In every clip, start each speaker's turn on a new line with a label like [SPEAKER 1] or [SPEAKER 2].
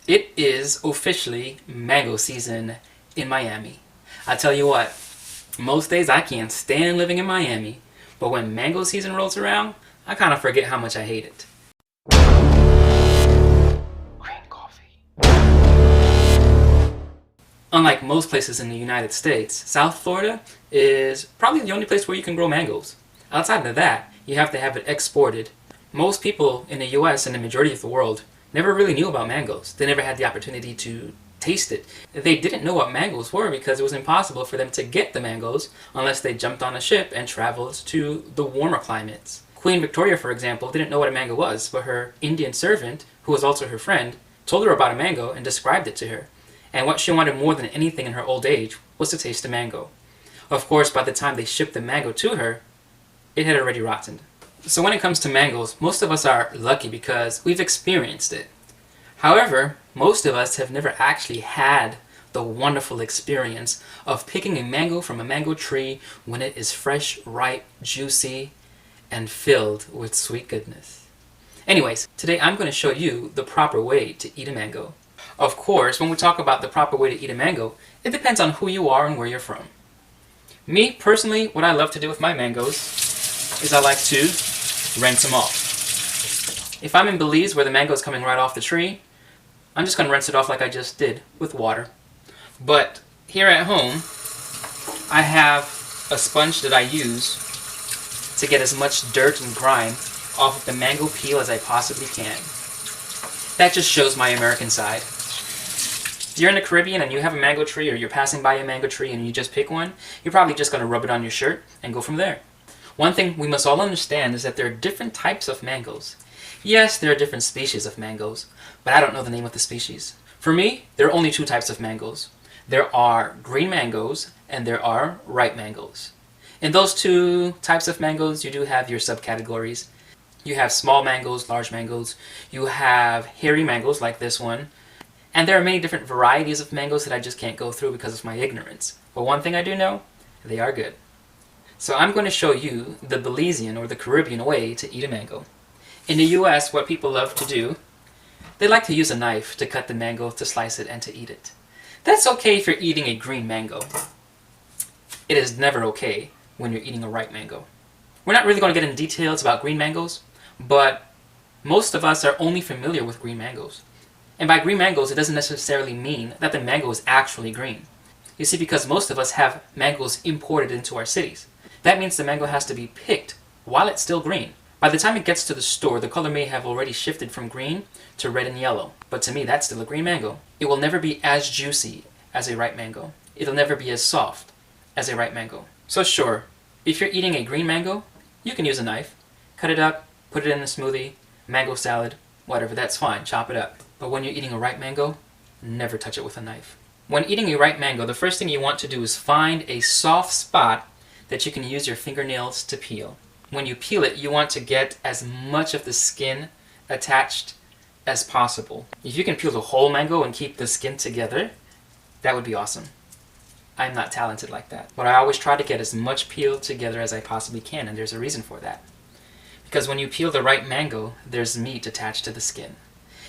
[SPEAKER 1] It is officially mango season in Miami. I tell you what, most days I can't stand living in Miami, but when mango season rolls around, I kind of forget how much I hate it. Green coffee. Unlike most places in the United States, South Florida is probably the only place where you can grow mangoes. Outside of that, you have to have it exported. Most people in the US and the majority of the world never really knew about mangoes. They never had the opportunity to taste it. They didn't know what mangoes were because it was impossible for them to get the mangoes unless they jumped on a ship and traveled to the warmer climates. Queen Victoria, for example, didn't know what a mango was, but her Indian servant, who was also her friend, told her about a mango and described it to her. And what she wanted more than anything in her old age was to taste a mango. Of course, by the time they shipped the mango to her, it had already rotted. So when it comes to mangoes, most of us are lucky because we've experienced it. However, most of us have never actually had the wonderful experience of picking a mango from a mango tree when it is fresh, ripe, juicy, and filled with sweet goodness. Anyways, today I'm going to show you the proper way to eat a mango. Of course, when we talk about the proper way to eat a mango, it depends on who you are and where you're from. Me, personally, what I love to do with my mangoes is I like to rinse them off. If I'm in Belize where the mango is coming right off the tree, I'm just going to rinse it off like I just did with water. But here at home, I have a sponge that I use to get as much dirt and grime off of the mango peel as I possibly can. That just shows my American side. If you're in the Caribbean and you have a mango tree or you're passing by a mango tree and you just pick one, you're probably just going to rub it on your shirt and go from there. One thing we must all understand is that there are different types of mangoes. Yes, there are different species of mangoes, but I don't know the name of the species. For me, there are only two types of mangoes. There are green mangoes and there are ripe mangoes. In those two types of mangoes, you do have your subcategories. You have small mangoes, large mangoes. You have hairy mangoes like this one. And there are many different varieties of mangoes that I just can't go through because of my ignorance. But one thing I do know, they are good. So I'm going to show you the Belizean or the Caribbean way to eat a mango. In the US, what people love to do, they like to use a knife to cut the mango, to slice it, and to eat it. That's okay if you're eating a green mango. It is never okay when you're eating a ripe mango. We're not really going to get into details about green mangoes, but most of us are only familiar with green mangoes. And by green mangoes, it doesn't necessarily mean that the mango is actually green. You see, because most of us have mangoes imported into our cities. That means the mango has to be picked while it's still green. By the time it gets to the store, the color may have already shifted from green to red and yellow. But to me, that's still a green mango. It will never be as juicy as a ripe mango. It'll never be as soft as a ripe mango. So sure, if you're eating a green mango, you can use a knife. Cut it up, put it in a smoothie, mango salad, whatever, that's fine, chop it up. But when you're eating a ripe mango, never touch it with a knife. When eating a ripe mango, the first thing you want to do is find a soft spot that you can use your fingernails to peel. When you peel it, you want to get as much of the skin attached as possible. If you can peel the whole mango and keep the skin together, that would be awesome. I'm not talented like that. But I always try to get as much peeled together as I possibly can, and there's a reason for that. Because when you peel the ripe mango, there's meat attached to the skin.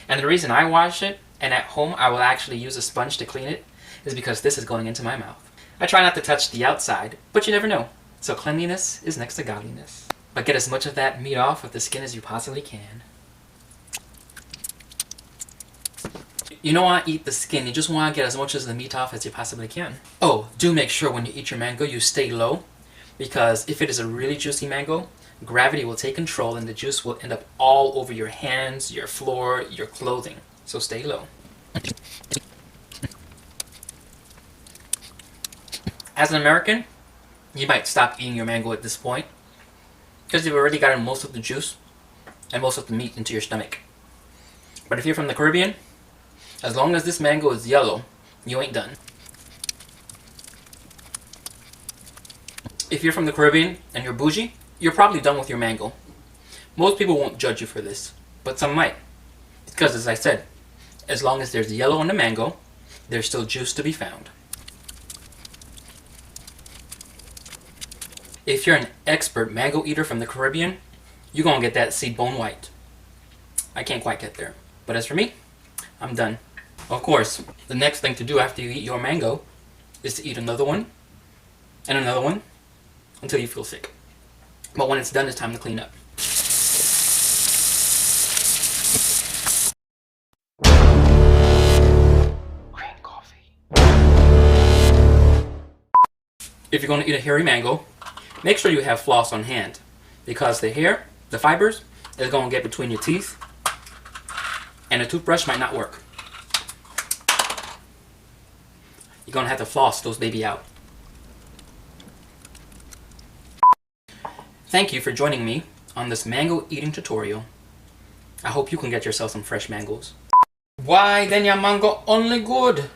[SPEAKER 1] And the reason I wash it, and at home I will actually use a sponge to clean it, is because this is going into my mouth. I try not to touch the outside, but you never know. So cleanliness is next to godliness. But get as much of that meat off of the skin as you possibly can. You don't want to eat the skin, you just want to get as much of the meat off as you possibly can. Oh, do make sure when you eat your mango you stay low, because if it is a really juicy mango, gravity will take control and the juice will end up all over your hands, your floor, your clothing. So stay low. As an American, you might stop eating your mango at this point, because you've already gotten most of the juice and most of the meat into your stomach. But if you're from the Caribbean, as long as this mango is yellow, you ain't done. If you're from the Caribbean and you're bougie, you're probably done with your mango. Most people won't judge you for this, but some might. Because as I said, as long as there's yellow on the mango, there's still juice to be found. If you're an expert mango eater from the Caribbean, you're gonna get that seed bone white. I can't quite get there. But as for me, I'm done. Of course, the next thing to do after you eat your mango is to eat another one and another one until you feel sick. But when it's done, it's time to clean up. Green coffee. If you're going to eat a hairy mango, make sure you have floss on hand, because the hair, the fibers, is going to get between your teeth and a toothbrush might not work. You're going to have to floss those baby out. Thank you for joining me on this mango eating tutorial. I hope you can get yourself some fresh mangoes. Why then your mango only good?